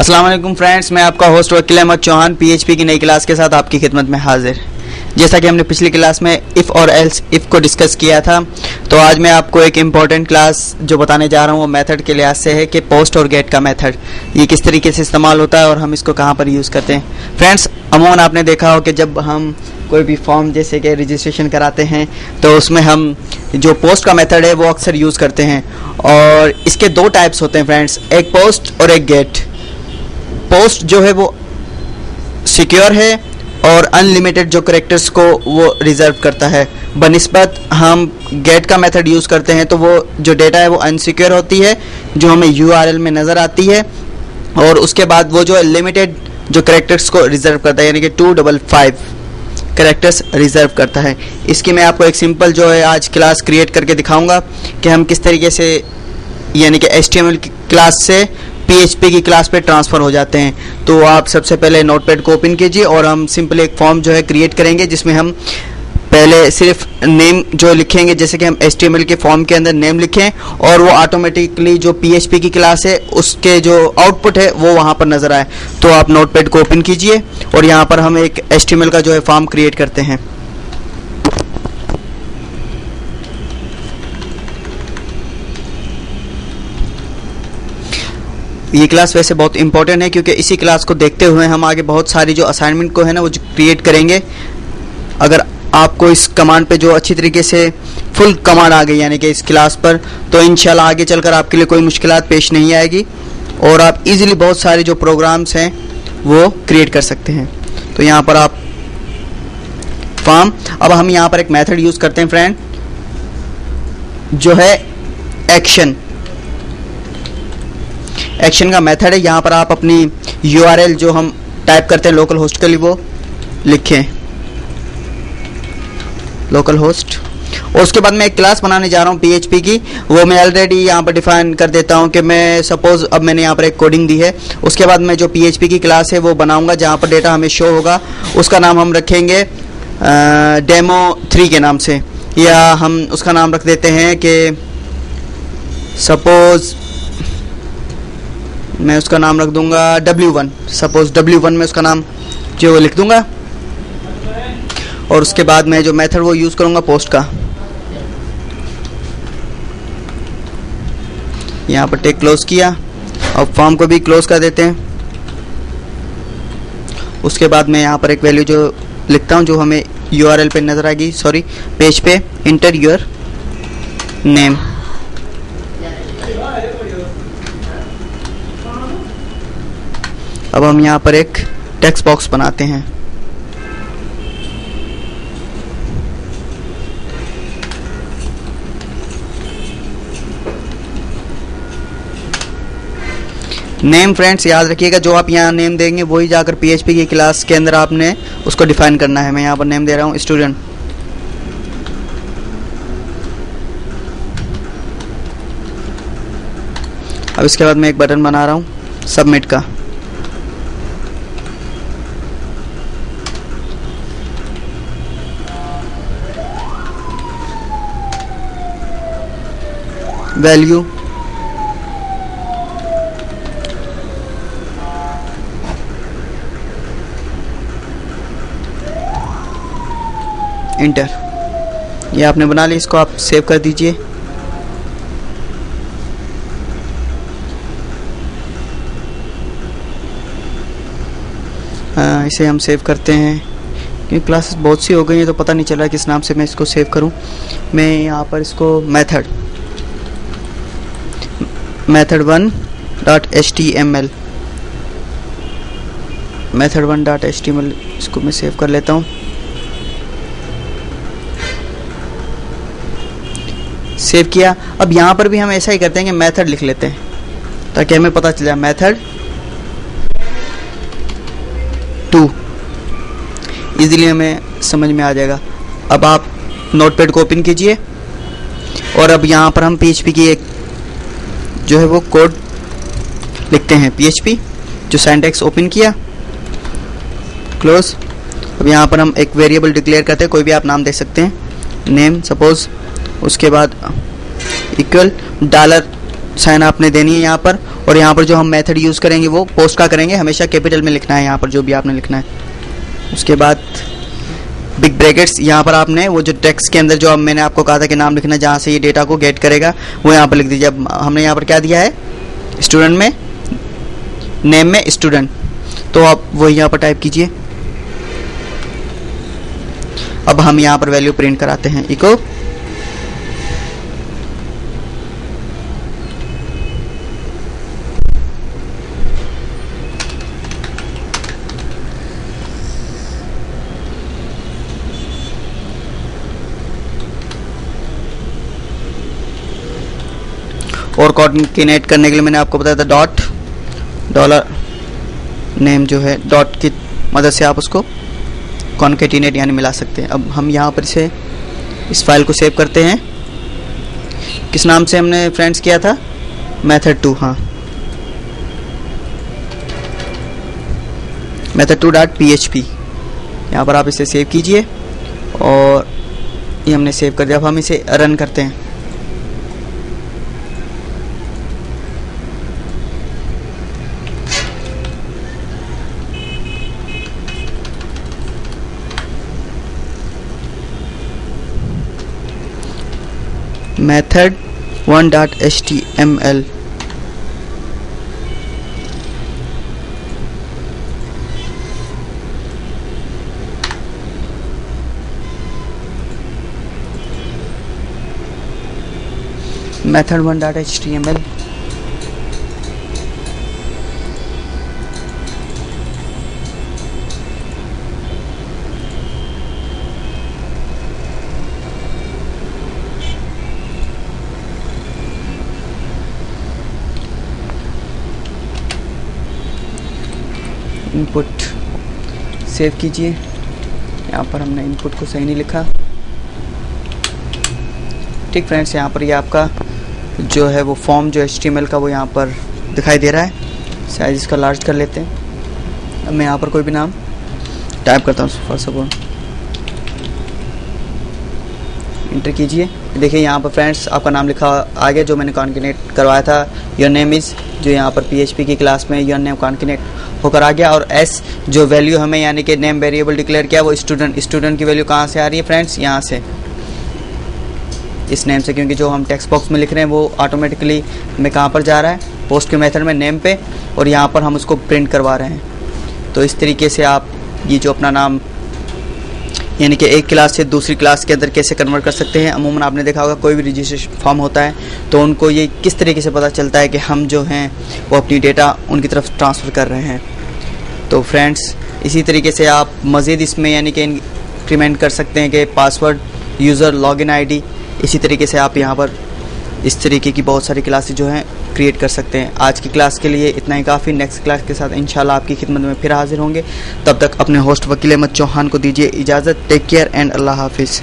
अस्सलाम वालेकुम फ्रेंड्स, मैं आपका होस्ट वकील अहमद चौहान पीएचपी की नई क्लास के साथ आपकी खिदमत में हाजिर। जैसा कि हमने पिछली क्लास में इफ़ और एल्स इफ़ को डिस्कस किया था, तो आज मैं आपको एक इम्पॉर्टेंट क्लास जो बताने जा रहा हूँ वो मेथड के लिहाज से है कि पोस्ट और गेट का मेथड ये किस तरीके से इस्तेमाल होता है और हम इसको कहाँ पर यूज़ करते हैं। फ्रेंड्स, अमूमन आपने देखा हो कि जब हम कोई भी फॉर्म जैसे कि रजिस्ट्रेशन कराते हैं तो उसमें हम जो पोस्ट का मेथड है वो अक्सर यूज़ करते हैं। और इसके दो टाइप्स होते हैं फ्रेंड्स, एक पोस्ट और एक गेट। पोस्ट जो है वो सिक्योर है और अनलिमिटेड जो कैरेक्टर्स को वो रिजर्व करता है, बनिस्बत हम गेट का मेथड यूज़ करते हैं तो वो जो डेटा है वो अनसिक्योर होती है, जो हमें यूआरएल में नज़र आती है, और उसके बाद वो जो लिमिटेड जो कैरेक्टर्स को रिजर्व करता है, यानी कि 255 कैरेक्टर्स रिजर्व करता है। इसकी मैं आपको एक सिंपल जो है आज क्लास क्रिएट करके दिखाऊंगा कि हम किस तरीके से यानी कि HTML की क्लास से PHP की क्लास पे ट्रांसफ़र हो जाते हैं। तो आप सबसे पहले नोटपैड को ओपन कीजिए और हम सिंपल एक फॉर्म जो है क्रिएट करेंगे जिसमें हम पहले सिर्फ नेम जो लिखेंगे, जैसे कि हम HTML के फॉर्म के अंदर नेम लिखें और वो ऑटोमेटिकली जो PHP की क्लास है उसके जो आउटपुट है वो वहाँ पर नज़र आए। तो आप नोटपैड को ओपन कीजिए और यहाँ पर हम एक HTML का जो है फॉर्म क्रिएट करते हैं। ये क्लास वैसे बहुत इंपॉर्टेंट है क्योंकि इसी क्लास को देखते हुए हम आगे बहुत सारी जो असाइनमेंट को है ना वो क्रिएट करेंगे। अगर आपको इस कमांड पे जो अच्छी तरीके से फुल कमांड आ गई यानी कि इस क्लास पर, तो इंशाल्लाह आगे चलकर आपके लिए कोई मुश्किलात पेश नहीं आएगी और आप इजीली बहुत सारे जो प्रोग्राम्स हैं वो क्रिएट कर सकते हैं। तो यहाँ पर आप फॉर्म, अब हम यहाँ पर एक मेथड यूज़ करते हैं फ्रेंड जो है एक्शन का मेथड है। यहाँ पर आप अपनी URL जो हम टाइप करते हैं लोकल होस्ट के लिए वो लिखें, लोकल होस्ट। और उसके बाद मैं एक क्लास बनाने जा रहा हूँ PHP की, वो मैं ऑलरेडी यहाँ पर डिफाइन कर देता हूँ कि मैं सपोज अब मैंने यहाँ पर एक कोडिंग दी है, उसके बाद मैं जो PHP की क्लास है वो बनाऊँगा जहाँ पर डेटा हमें शो होगा, उसका नाम हम रखेंगे डेमो3 के नाम से, या हम उसका नाम रख देते हैं कि सपोज मैं उसका नाम रख दूंगा W1, सपोज W1 में उसका नाम जो लिख दूंगा। और उसके बाद मैं जो मेथड वो यूज़ करूंगा पोस्ट का। यहाँ पर टेक क्लोज किया और फॉर्म को भी क्लोज कर देते हैं। उसके बाद मैं यहाँ पर एक वैल्यू जो लिखता हूँ जो हमें URL पे नज़र आएगी, सॉरी पेज पे, इंटर योर नेम। अब हम यहाँ पर एक टेक्स्ट बॉक्स बनाते हैं। नेम फ्रेंड्स याद रखिएगा, जो आप यहाँ नेम देंगे वही जाकर PHP की क्लास के अंदर आपने उसको डिफाइन करना है। मैं यहाँ पर नेम दे रहा हूँ स्टूडेंट। अब इसके बाद मैं एक बटन बना रहा हूँ सबमिट का। वैल्यू इंटर, ये आपने बना लिया, इसको आप सेव कर दीजिए। इसे हम सेव करते हैं क्योंकि क्लासेस बहुत सी हो गई हैं तो पता नहीं चल रहा किस नाम से मैं इसको सेव करूं। मैं यहाँ पर इसको method1.html इसको मैं सेव कर लेता हूँ। सेव किया। अब यहाँ पर भी हम ऐसा ही करते हैं कि मेथड लिख लेते हैं ताकि हमें पता चल जाए method2, इजीली हमें समझ में आ जाएगा। अब आप नोटपैड को ओपन कीजिए और अब यहाँ पर हम PHP की एक जो है वो कोड लिखते हैं, PHP जो सिंटैक्स ओपन किया, क्लोज। अब यहाँ पर हम एक वेरिएबल डिक्लेयर करते हैं, कोई भी आप नाम दे सकते हैं, नेम सपोज, उसके बाद इक्वल साइन आपने देनी है यहाँ पर। और यहाँ पर जो हम मेथड यूज़ करेंगे वो पोस्ट का करेंगे, हमेशा कैपिटल में लिखना है यहाँ पर जो भी आपने लिखना है। उसके बाद बिग ब्रैकेट्स, यहाँ पर आपने वो जो टेक्स्ट के अंदर जो मैंने आपको कहा था कि नाम लिखना जहाँ से ये डेटा को गेट करेगा वो यहाँ पर लिख दीजिए। अब हमने यहाँ पर क्या दिया है, स्टूडेंट में, नेम में स्टूडेंट, तो आप वही यहाँ पर टाइप कीजिए। अब हम यहाँ पर वैल्यू प्रिंट कराते हैं, इको और कॉन्केनेट करने के लिए मैंने आपको बताया था डॉट डॉलर नेम जो है, डॉट की मदद से आप उसको कॉन्केटिनेट यानी मिला सकते हैं। अब हम यहाँ पर से इस फाइल को सेव करते हैं। किस नाम से हमने फ्रेंड्स किया था, मेथड 2, हाँ मेथड 2.php। यहाँ पर आप इसे सेव कीजिए और ये हमने सेव कर दिया। अब हम इसे रन करते हैं। method 1.html, method 1.html, input save कीजिए। यहाँ पर हमने इनपुट को सही नहीं लिखा। ठीक फ्रेंड्स, यहाँ पर ये आपका जो है वो फॉर्म जो HTML का वो यहाँ पर दिखाई दे रहा है। साइज इसका लार्ज कर लेते हैं। अब मैं यहाँ पर कोई भी नाम टाइप करता हूँ, फर्स्ट ऑफ ऑल इंटर कीजिए। देखिए यहाँ पर फ्रेंड्स आपका नाम लिखा आ गया जो मैंने कॉन्केनेट करवाया था। योर नेम इज़, जो यहाँ पर PHP की क्लास में योर नेम कॉन्केनेट होकर आ गया। और S जो वैल्यू हमें यानी कि नेम वेरिएबल डिक्लेयर किया वो स्टूडेंट की वैल्यू कहाँ से आ रही है फ्रेंड्स, यहाँ से, इस नेम से, क्योंकि जो हम टेक्स्ट बॉक्स में लिख रहे हैं वो ऑटोमेटिकली हमें कहाँ पर जा रहा है, पोस्ट के मेथड में नेम पे, और यहाँ पर हम उसको प्रिंट करवा रहे हैं। तो इस तरीके से आप ये जो अपना नाम यानी कि एक क्लास से दूसरी क्लास के अंदर कैसे कन्वर्ट कर सकते हैं। अमूमन आपने देखा होगा कोई भी रजिस्ट्रेशन फॉर्म होता है तो उनको ये किस तरीके से पता चलता है कि हम जो हैं वो अपनी डेटा उनकी तरफ ट्रांसफ़र कर रहे हैं। तो फ्रेंड्स इसी तरीके से आप मज़ीद इसमें यानी कि इंक्रीमेंट कर सकते हैं कि पासवर्ड, यूज़र, लॉगिन आईडी, इसी तरीके से आप यहाँ पर इस तरीके की बहुत सारी क्लासेस जो हैं क्रिएट कर सकते हैं। आज की क्लास के लिए इतना ही काफ़ी। नेक्स्ट क्लास के साथ इंशाल्लाह आपकी खिदमत में फिर हाजिर होंगे। तब तक अपने होस्ट वकील अहमद चौहान को दीजिए इजाज़त। टेक केयर एंड अल्लाह हाफिज़।